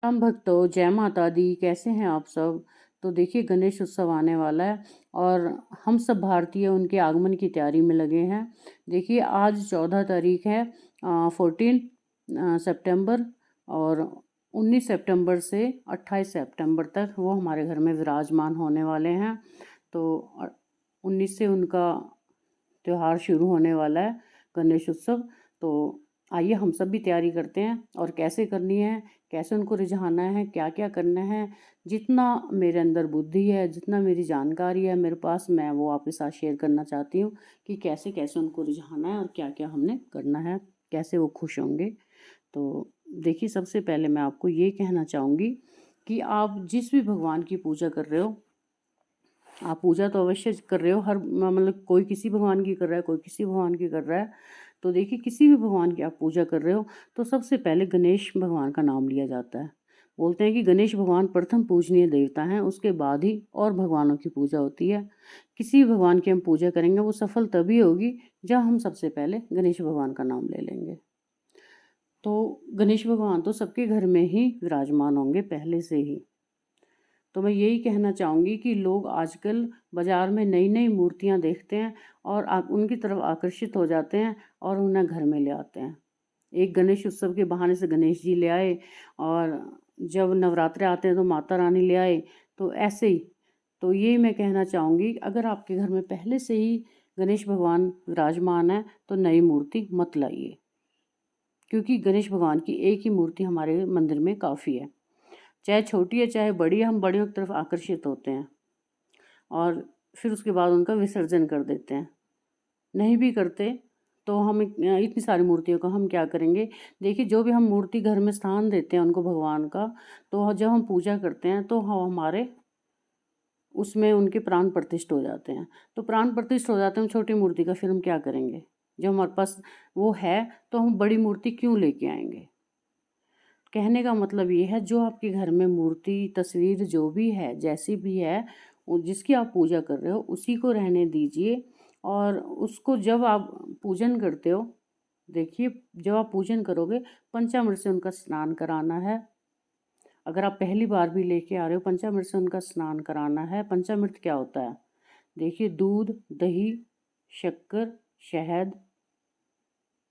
राम भक्तों, जय माता दी। कैसे हैं आप सब? तो देखिए, गणेश उत्सव आने वाला है और हम सब भारतीय उनके आगमन की तैयारी में लगे हैं। देखिए, आज 14 तारीख है, 14 सितंबर, और 19 सितंबर से 28 सितंबर तक वो हमारे घर में विराजमान होने वाले हैं। तो 19 से उनका त्योहार शुरू होने वाला है, गणेश उत्सव। तो आइए हम सब भी तैयारी करते हैं, और कैसे करनी है, कैसे उनको रिझाना है, क्या क्या करना है। जितना मेरे अंदर बुद्धि है, जितना मेरी जानकारी है मेरे पास, मैं वो आपके साथ शेयर करना चाहती हूँ कि कैसे कैसे उनको रिझाना है और क्या क्या हमने करना है, कैसे वो खुश होंगे। तो देखिए, सबसे पहले मैं आपको ये कहना चाहूँगी कि आप जिस भी भगवान की पूजा कर रहे हो, आप पूजा तो अवश्य कर रहे हो। हर मतलब कोई किसी भगवान की कर रहा है, कोई किसी भगवान की कर रहा है। तो देखिए, किसी भी भगवान की आप पूजा कर रहे हो तो सबसे पहले गणेश भगवान का नाम लिया जाता है। बोलते हैं कि गणेश भगवान प्रथम पूजनीय देवता हैं, उसके बाद ही और भगवानों की पूजा होती है। किसी भी भगवान की हम पूजा करेंगे वो सफल तभी होगी जब हम सबसे पहले गणेश भगवान का नाम ले लेंगे। तो गणेश भगवान तो सबके घर में ही विराजमान होंगे पहले से ही। तो मैं यही कहना चाहूँगी कि लोग आजकल बाज़ार में नई-नई मूर्तियाँ देखते हैं और उनकी तरफ आकर्षित हो जाते हैं और उन्हें घर में ले आते हैं। एक गणेश उत्सव के बहाने से गणेश जी ले आए, और जब नवरात्रे आते हैं तो माता रानी ले आए, तो ऐसे ही। तो ये मैं कहना चाहूँगी, अगर आपके घर में पहले से ही गणेश भगवान विराजमान है तो नई मूर्ति मत लाइए, क्योंकि गणेश भगवान की एक ही मूर्ति हमारे मंदिर में काफ़ी है। चाहे छोटी है चाहे बड़ी है, हम बड़ियों की तरफ आकर्षित होते हैं और फिर उसके बाद उनका विसर्जन कर देते हैं। नहीं भी करते तो हम इतनी सारी मूर्तियों का हम क्या करेंगे। देखिए, जो भी हम मूर्ति घर में स्थान देते हैं उनको भगवान का, तो जब हम पूजा करते हैं तो हम हमारे उसमें उनके प्राण प्रतिष्ठ हो जाते हैं। तो प्राण प्रतिष्ठ हो जाते हैं छोटी मूर्ति का, फिर हम क्या करेंगे? जब हमारे पास वो है तो हम बड़ी मूर्ति क्यों लेके आएंगे? कहने का मतलब ये है, जो आपके घर में मूर्ति, तस्वीर जो भी है, जैसी भी है, जिसकी आप पूजा कर रहे हो उसी को रहने दीजिए। और उसको जब आप पूजन करते हो, देखिए, जब आप पूजन करोगे पंचामृत से उनका स्नान कराना है। अगर आप पहली बार भी लेके आ रहे हो, पंचामृत से उनका स्नान कराना है। पंचामृत क्या होता है? देखिए, दूध, दही, शक्कर, शहद,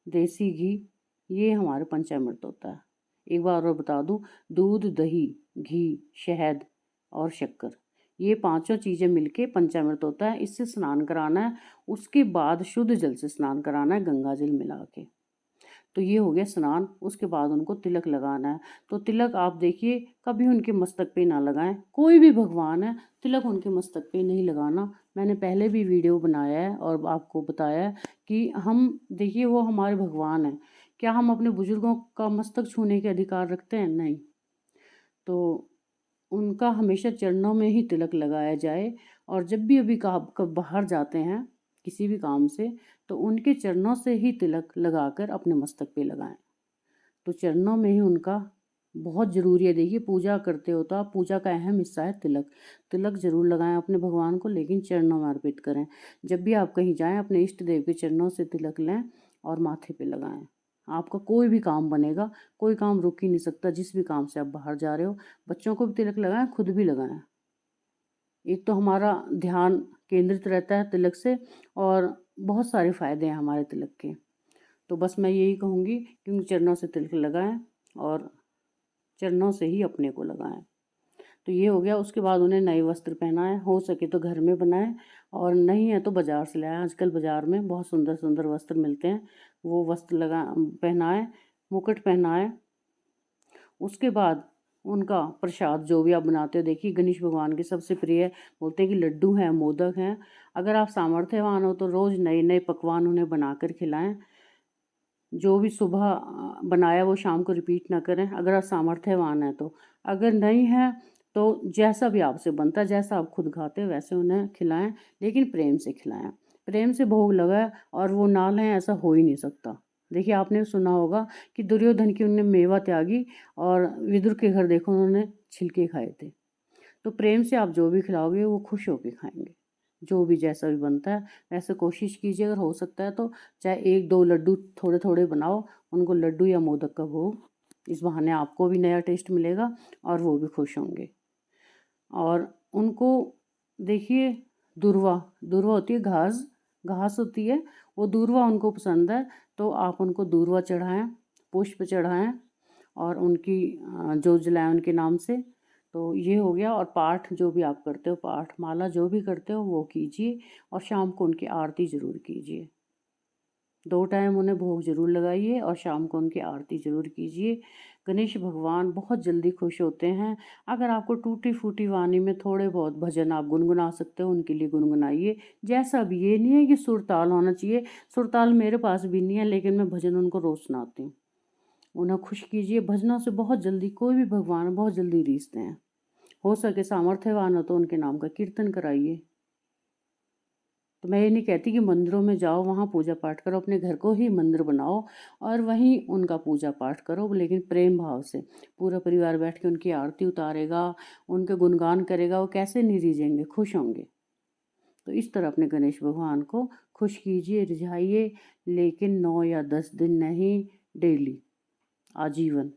देसी घी, ये हमारे पंचामृत होता है। एक बार और बता दूं, दूध, दही, घी, शहद और शक्कर, ये पांचों चीज़ें मिलके पंचामृत होता है। इससे स्नान कराना है, उसके बाद शुद्ध जल से स्नान कराना है, गंगा जल मिला के। तो ये हो गया स्नान। उसके बाद उनको तिलक लगाना है। तो तिलक आप देखिए, कभी उनके मस्तक पे ना लगाएं। कोई भी भगवान है, तिलक उनके मस्तक पे नहीं लगाना। मैंने पहले भी वीडियो बनाया है और आपको बताया है कि हम देखिए, वो हमारे भगवान हैं। क्या हम अपने बुजुर्गों का मस्तक छूने के अधिकार रखते हैं? नहीं। तो उनका हमेशा चरणों में ही तिलक लगाया जाए। और जब भी अभी कब बाहर जाते हैं किसी भी काम से, तो उनके चरणों से ही तिलक लगाकर अपने मस्तक पे लगाएं। तो चरणों में ही उनका बहुत ज़रूरी है। देखिए, पूजा करते हो तो आप, पूजा का अहम हिस्सा है तिलक। तिलक ज़रूर लगाएं अपने भगवान को, लेकिन चरणों में अर्पित करें। जब भी आप कहीं जाएं, अपने इष्ट देव के चरणों से तिलक लें और माथे पे लगाएं। आपका कोई भी काम बनेगा, कोई काम रुक ही नहीं सकता। जिस भी काम से आप बाहर जा रहे हो, बच्चों को भी तिलक लगाएं, खुद भी लगाएं। एक तो हमारा ध्यान केंद्रित रहता है तिलक से, और बहुत सारे फ़ायदे हैं हमारे तिलक के। तो बस मैं यही कहूँगी कि उन चरणों से तिलक लगाएं और चरणों से ही अपने को लगाएं। तो ये हो गया। उसके बाद उन्हें नए वस्त्र पहनाएं, हो सके तो घर में बनाएं, और नहीं है तो बाज़ार से लाएं। आजकल बाज़ार में बहुत सुंदर सुंदर वस्त्र मिलते हैं, वो वस्त्र पहनाएं, मुकुट पहनाएं। उसके बाद उनका प्रसाद जो भी आप बनाते हो, देखिए, गणेश भगवान के सबसे प्रिय बोलते हैं कि लड्डू हैं, मोदक हैं। अगर आप सामर्थ्यवान हो तो रोज़ नए नए पकवान उन्हें बनाकर खिलाएं। जो भी सुबह बनाया वो शाम को रिपीट ना करें, अगर आप सामर्थ्यवान हैं तो। अगर नहीं है तो जैसा भी आपसे बनता है, जैसा आप खुद खाते हैं वैसे उन्हें खिलाएं, लेकिन प्रेम से खिलाएं। प्रेम से भोग लगाए और वो ना लें, ऐसा हो ही नहीं सकता। देखिए, आपने सुना होगा कि दुर्योधन की उन्होंने मेवा त्यागी, और विदुर के घर देखो उन्होंने छिलके खाए थे। तो प्रेम से आप जो भी खिलाओगे वो खुश होके खाएंगे। जो भी जैसा भी बनता है वैसे कोशिश कीजिए, अगर हो सकता है तो चाहे 1-2 लड्डू थोड़े थोड़े बनाओ, उनको लड्डू या मोदक का भोग इस बहाने आपको भी नया टेस्ट मिलेगा और वो भी खुश होंगे। और उनको देखिए दूर्वा दूर्वा होती है घास, घास होती है, वो दूर्वा उनको पसंद है, तो आप उनको दूर्वा चढ़ाएँ, पुष्प चढ़ाएँ और उनकी जोत जलाएँ उनके नाम से। तो ये हो गया। और पाठ जो भी आप करते हो, पाठ माला जो भी करते हो वो कीजिए और शाम को उनकी आरती ज़रूर कीजिए। 2 टाइम उन्हें भोग ज़रूर लगाइए और शाम को उनकी आरती ज़रूर कीजिए। गणेश भगवान बहुत जल्दी खुश होते हैं। अगर आपको टूटी-फूटी वाणी में थोड़े बहुत भजन आप गुनगुना सकते हो, उनके लिए गुनगुनाइए। जैसा भी, ये नहीं है कि सुर-ताल होना चाहिए, सुर-ताल मेरे पास भी नहीं है, लेकिन मैं भजन उनको रोज़ सुनाती हूँ। उन्हें खुश कीजिए, भजनों से बहुत जल्दी कोई भी भगवान बहुत जल्दी रीझते हैं। हो सके सामर्थ्यवान हो तो उनके नाम का कीर्तन कराइए। तो मैं ये नहीं कहती कि मंदिरों में जाओ, वहाँ पूजा पाठ करो, अपने घर को ही मंदिर बनाओ और वहीं उनका पूजा पाठ करो, लेकिन प्रेम भाव से। पूरा परिवार बैठ के उनकी आरती उतारेगा, उनके गुणगान करेगा, वो कैसे नहीं रीझेंगे, खुश होंगे। तो इस तरह अपने गणेश भगवान को खुश कीजिए, रिझाइए, लेकिन 9 या 10 दिन नहीं, डेली, आजीवन।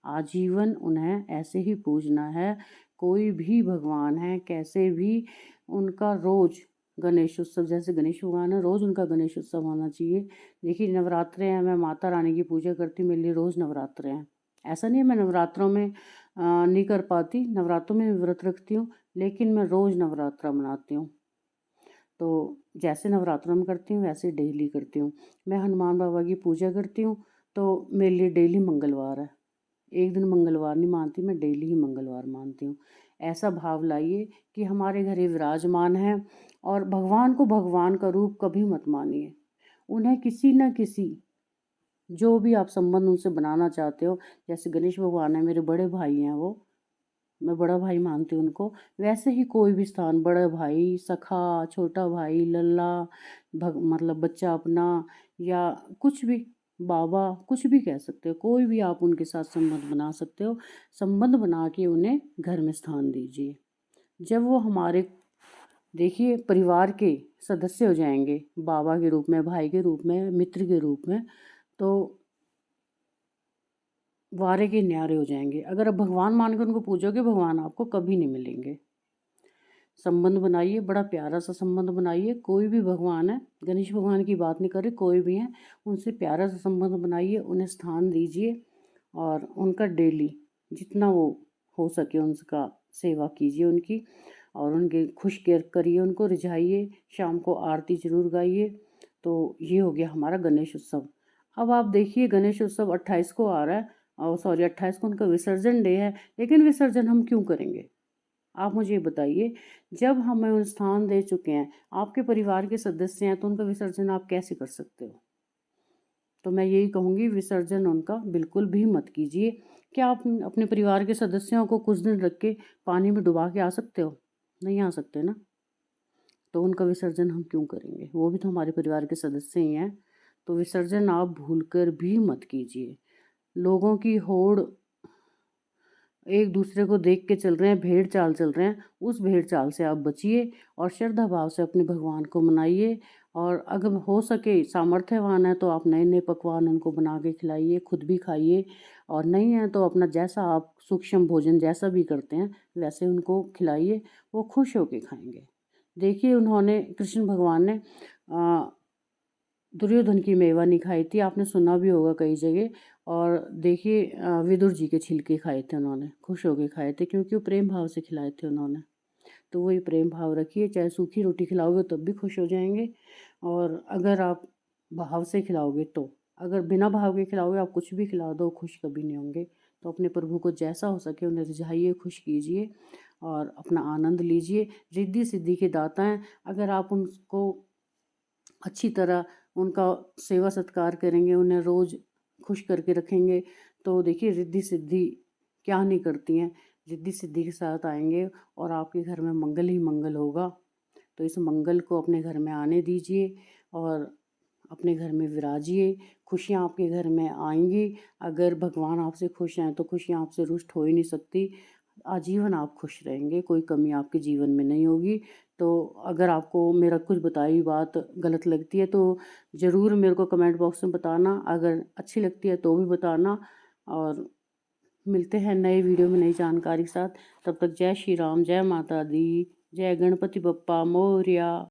आजीवन उन्हें ऐसे ही पूजना है। कोई भी भगवान है, कैसे भी, उनका रोज़ गणेश उत्सव, जैसे गणेश भगवान है, रोज़ उनका गणेश उत्सव होना चाहिए। देखिए नवरात्रे हैं, मैं माता रानी की पूजा करती हूँ, मेरे लिए रोज़ नवरात्रे हैं। ऐसा नहीं है मैं नवरात्रों में नहीं कर पाती, नवरात्रों में भी व्रत रखती हूँ, लेकिन मैं रोज़ नवरात्रा मनाती हूँ। तो जैसे नवरात्रों में करती हूँ वैसे डेली करती हूँ। मैं हनुमान बाबा की पूजा करती हूँ, तो मेरे लिए डेली मंगलवार है। एक दिन मंगलवार नहीं मानती, मैं डेली ही मंगलवार मानती हूँ। ऐसा भाव लाइए कि हमारे घर ये विराजमान है। और भगवान को भगवान का रूप कभी मत मानिए। उन्हें किसी न किसी, जो भी आप संबंध उनसे बनाना चाहते हो, जैसे गणेश भगवान है, मेरे बड़े भाई हैं वो, मैं बड़ा भाई मानती हूँ उनको। वैसे ही कोई भी स्थान, बड़ा भाई, सखा, छोटा भाई, लल्ला, मतलब बच्चा अपना, या कुछ भी, बाबा, कुछ भी कह सकते हो। कोई भी आप उनके साथ संबंध बना सकते हो। संबंध बना के उन्हें घर में स्थान दीजिए। जब वो हमारे, देखिए, परिवार के सदस्य हो जाएंगे, बाबा के रूप में, भाई के रूप में, मित्र के रूप में, तो वारे के न्यारे हो जाएंगे। अगर आप भगवान मान के उनको पूजोगे, भगवान आपको कभी नहीं मिलेंगे। संबंध बनाइए, बड़ा प्यारा सा संबंध बनाइए। कोई भी भगवान है, गणेश भगवान की बात नहीं कर रही, कोई भी है, उनसे प्यारा सा संबंध बनाइए, उन्हें स्थान दीजिए और उनका डेली जितना वो हो सके उनका सेवा कीजिए उनकी, और उनके खुश केयर करिए, उनको रिझाइए, शाम को आरती ज़रूर गाइए। तो ये हो गया हमारा गणेश उत्सव। अब आप देखिए गणेश उत्सव 28 को आ रहा है, और सॉरी 28 को उनका विसर्जन डे है, लेकिन विसर्जन हम क्यों करेंगे? आप मुझे ये बताइए। जब हमें स्थान दे चुके हैं, आपके परिवार के सदस्य हैं, तो उनका विसर्जन आप कैसे कर सकते हो? तो मैं यही कहूँगी, विसर्जन उनका बिल्कुल भी मत कीजिए। क्या आप अपने परिवार के सदस्यों को कुछ दिन रख के पानी में डुबा के आ सकते हो? नहीं आ सकते ना। तो उनका विसर्जन हम क्यों करेंगे? वो भी तो हमारे परिवार के सदस्य ही हैं। तो विसर्जन आप भूलकर भी मत कीजिए। लोगों की होड़ एक दूसरे को देख के चल रहे हैं, भेड़ चाल चल रहे हैं, उस भेड़ चाल से आप बचिए और श्रद्धा भाव से अपने भगवान को मनाइए। और अगर हो सके, सामर्थ्यवान है, तो आप नए नए पकवान उनको बना के खिलाइए, खुद भी खाइए, और नहीं है तो अपना जैसा आप सूक्ष्म भोजन जैसा भी करते हैं वैसे उनको खिलाइए, वो खुश होके खाएंगे। देखिए उन्होंने, कृष्ण भगवान ने दुर्योधन की मेवा नहीं खाई थी, आपने सुना भी होगा कई जगह। और देखिए विदुर जी के छिलके खाए थे उन्होंने, खुश होके खाए थे, क्योंकि वो प्रेम भाव से खिलाए थे उन्होंने। तो वही प्रेम भाव रखिए, चाहे सूखी रोटी खिलाओगे तब भी खुश हो जाएंगे, और अगर आप भाव से खिलाओगे तो, अगर बिना भाव के खिलाओगे, आप कुछ भी खिला दो, खुश कभी नहीं होंगे। तो अपने प्रभु को जैसा हो सके उन्हें रिझाइए, खुश कीजिए और अपना आनंद लीजिए। रिद्धि सिद्धि के दाता हैं। अगर आप उनको अच्छी तरह उनका सेवा सत्कार करेंगे, उन्हें रोज़ खुश करके रखेंगे, तो देखिए रिद्धि सिद्धि क्या नहीं करती हैं, रिद्धि सिद्धि के साथ आएंगे और आपके घर में मंगल ही मंगल होगा। तो इस मंगल को अपने घर में आने दीजिए और अपने घर में विराजिए। खुशियाँ आपके घर में आएंगी। अगर भगवान आपसे खुश हैं तो खुशियाँ आपसे रुष्ट हो ही नहीं सकती। आजीवन आप खुश रहेंगे, कोई कमी आपके जीवन में नहीं होगी। तो अगर आपको मेरा कुछ बताई हुई बात गलत लगती है तो ज़रूर मेरे को कमेंट बॉक्स में बताना, अगर अच्छी लगती है तो भी बताना। और मिलते हैं नए वीडियो में नई जानकारी के साथ। तब तक जय श्री राम, जय माता दी, जय गणपति बप्पा मोरया।